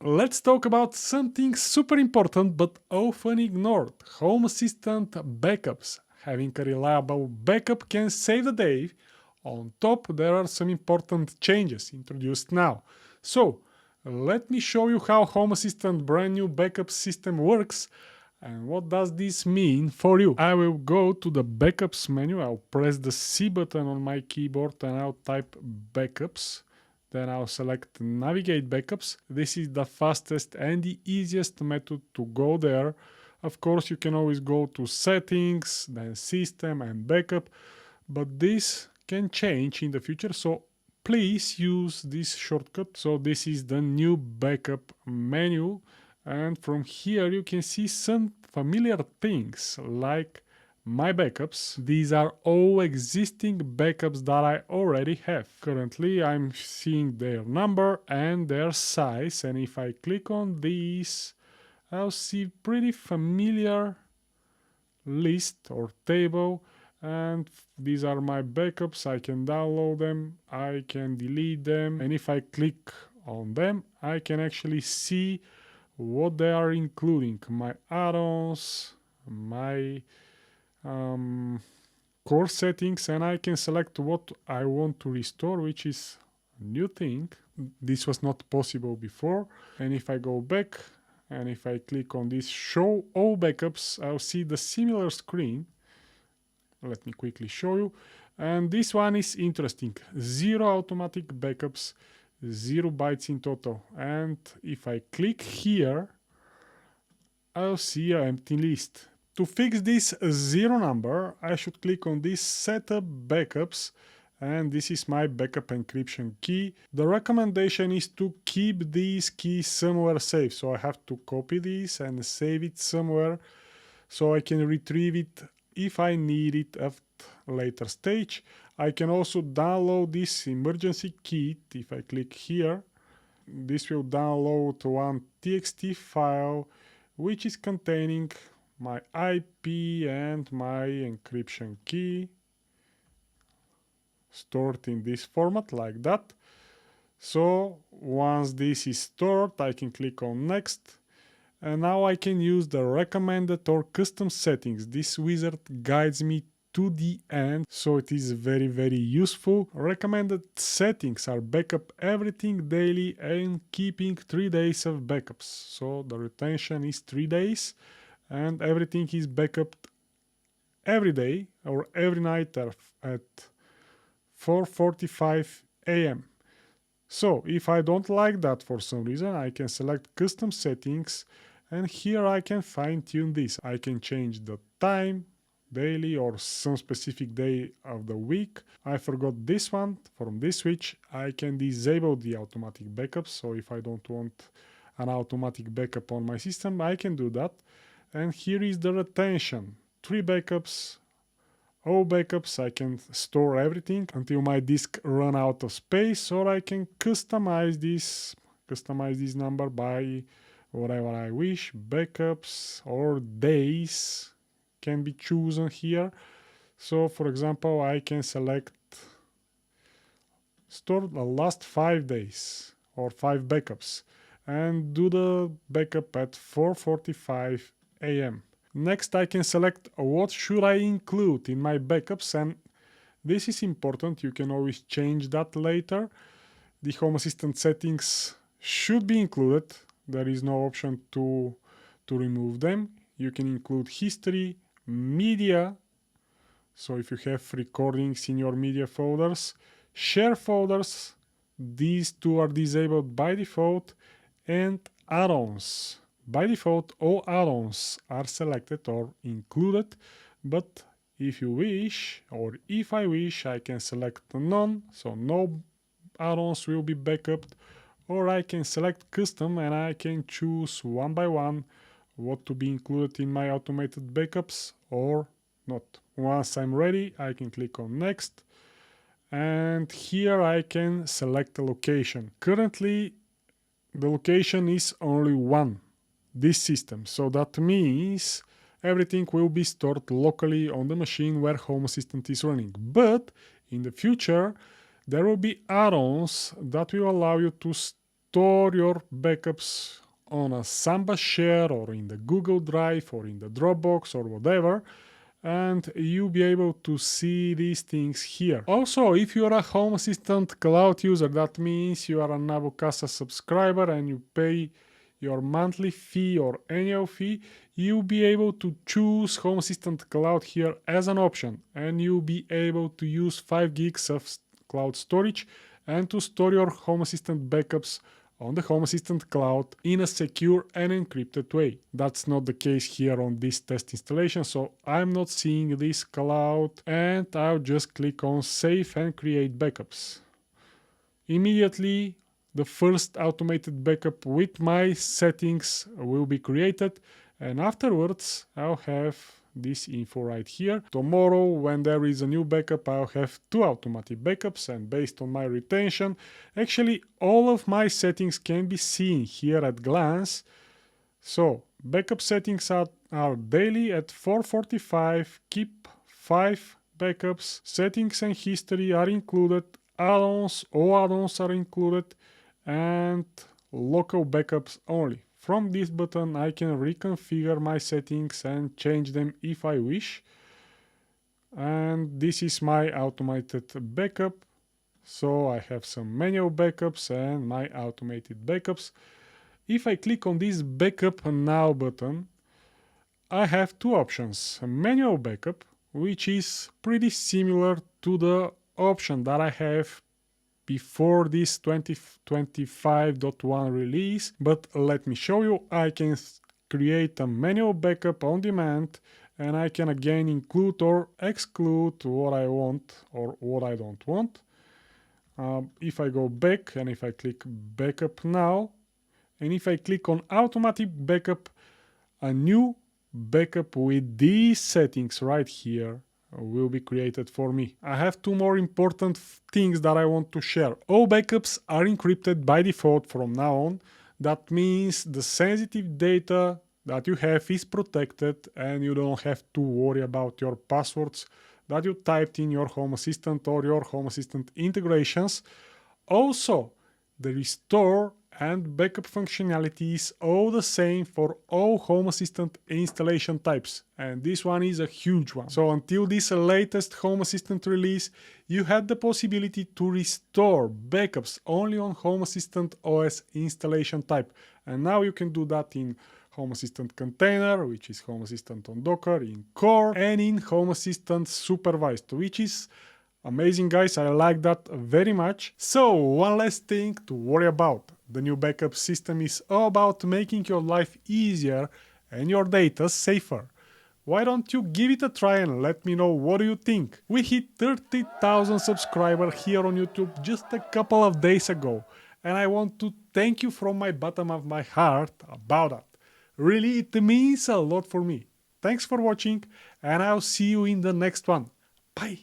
let's talk about something super important but often ignored: Home Assistant backups. Having a reliable backup can save the day. On top, there are some important changes introduced now. So, let me show you how Home Assistant brand new backup system works and what does this mean for you. I will go to the backups menu. I'll press the C button on my keyboard and I'll type backups. Then I'll select navigate backups. This is the fastest and the easiest method to go there. Of course, you can always go to settings, then system and backup, but this can change in the future, so please use this shortcut. So this is the new backup menu, and from here you can see some familiar things like my backups. These are all existing backups that I already have. Currently I'm seeing their number and their size, and if I click on these, I'll see pretty familiar list or table, and these are my backups. I can download them, I can delete them, and if I click on them, I can actually see what they are including: my add-ons, my core settings, and I can select what I want to restore, which is a new thing. This was not possible before. And if I go back and if I click on this show all backups, I'll see the similar screen. Let me quickly show you. And this one is interesting: 0 automatic backups, 0 bytes in total. And if I click here, I'll see an empty list. To fix this 0 number, I should click on this setup backups, and this is my backup encryption key. The recommendation is to keep these keys somewhere safe, so I have to copy this and save it somewhere so I can retrieve it if I need it at a later stage. I can also download this emergency kit. If I click here, this will download one txt file which is containing my IP and my encryption key, stored in this format like that. So once this is stored, I can click on next, and now I can use the recommended or custom settings. This wizard guides me to the end, so it is very useful. Recommended settings are backup everything daily and keeping 3 days of backups. So the retention is 3 days and everything is backed every day or every night at 4:45 a.m. So if I don't like that for some reason, I can select custom settings, and here I can fine-tune this. I can change the time, daily or some specific day of the week. I forgot this one. From this switch, I can disable the automatic backups. So if I don't want an automatic backup on my system, I can do that. And here is the retention: 3 backups, all backups. I can store everything until my disk run out of space, or I can customize this number by whatever I wish. Backups or days can be chosen here. So for example, I can select store the last 5 days or 5 backups and do the backup at 4:45 a.m. Next, I can select what should I include in my backups, and this is important. You can always change that later. The Home Assistant settings should be included. There is no option to remove them. You can include history, media, so if you have recordings in your media folders, share folders, these two are disabled by default, and add-ons. By default, all add-ons are selected or included, but if you wish, or if I wish, I can select none, so no add-ons will be backed, or I can select custom and I can choose one by one what to be included in my automated backups or not. Once I'm ready, I can click on next, and here I can select a location. Currently, the location is only one, this system, so that means everything will be stored locally on the machine where Home Assistant is running. But in the future, there will be add-ons that will allow you to store your backups on a Samba share or in the Google Drive or in the Dropbox or whatever, and you'll be able to see these things here. Also, if you are a Home Assistant Cloud user, that means you are a Nabokasa subscriber and you pay your monthly fee or annual fee, you'll be able to choose Home Assistant Cloud here as an option, and you'll be able to use 5 gigs of cloud storage and to store your Home Assistant backups on the Home Assistant Cloud in a secure and encrypted way. That's not the case here on this test installation, so I'm not seeing this cloud, and I'll just click on Save and Create Backups. Immediately, the first automated backup with my settings will be created, and afterwards I'll have this info right here. Tomorrow, when there is a new backup, I'll have 2 automatic backups, and based on my retention, actually all of my settings can be seen here at glance. So backup settings are daily at 4:45, keep 5 backups, settings and history are included, add-ons, all add-ons are included, and local backups only. From this button, I can reconfigure my settings and change them if I wish. And this is my automated backup. So I have some manual backups and my automated backups. If I click on this Backup Now button, I have 2 options. A manual backup, which is pretty similar to the option that I have before this 2025.1 release, but let me show you. I can create a manual backup on demand, and I can again include or exclude what I want or what I don't want. If I go back and if I click Backup Now, and if I click on Automatic Backup, a new backup with these settings right here will be created for me. I have 2 more important things that I want to share. All backups are encrypted by default from now on. That means the sensitive data that you have is protected, and you don't have to worry about your passwords that you typed in your Home Assistant or your Home Assistant integrations. Also, the restore and backup functionality is all the same for all Home Assistant installation types, and this one is a huge one. So until this latest Home Assistant release, you had the possibility to restore backups only on Home Assistant OS installation type, and now you can do that in Home Assistant Container, which is Home Assistant on Docker, in Core, and in Home Assistant Supervised, which is amazing, guys. I like that very much. So one last thing to worry about. The new backup system is all about making your life easier and your data safer. Why don't you give it a try and let me know what do you think? We hit 30,000 subscribers here on YouTube just a couple of days ago, and I want to thank you from my bottom of my heart about that. Really, it means a lot for me. Thanks for watching, and I'll see you in the next one. Bye!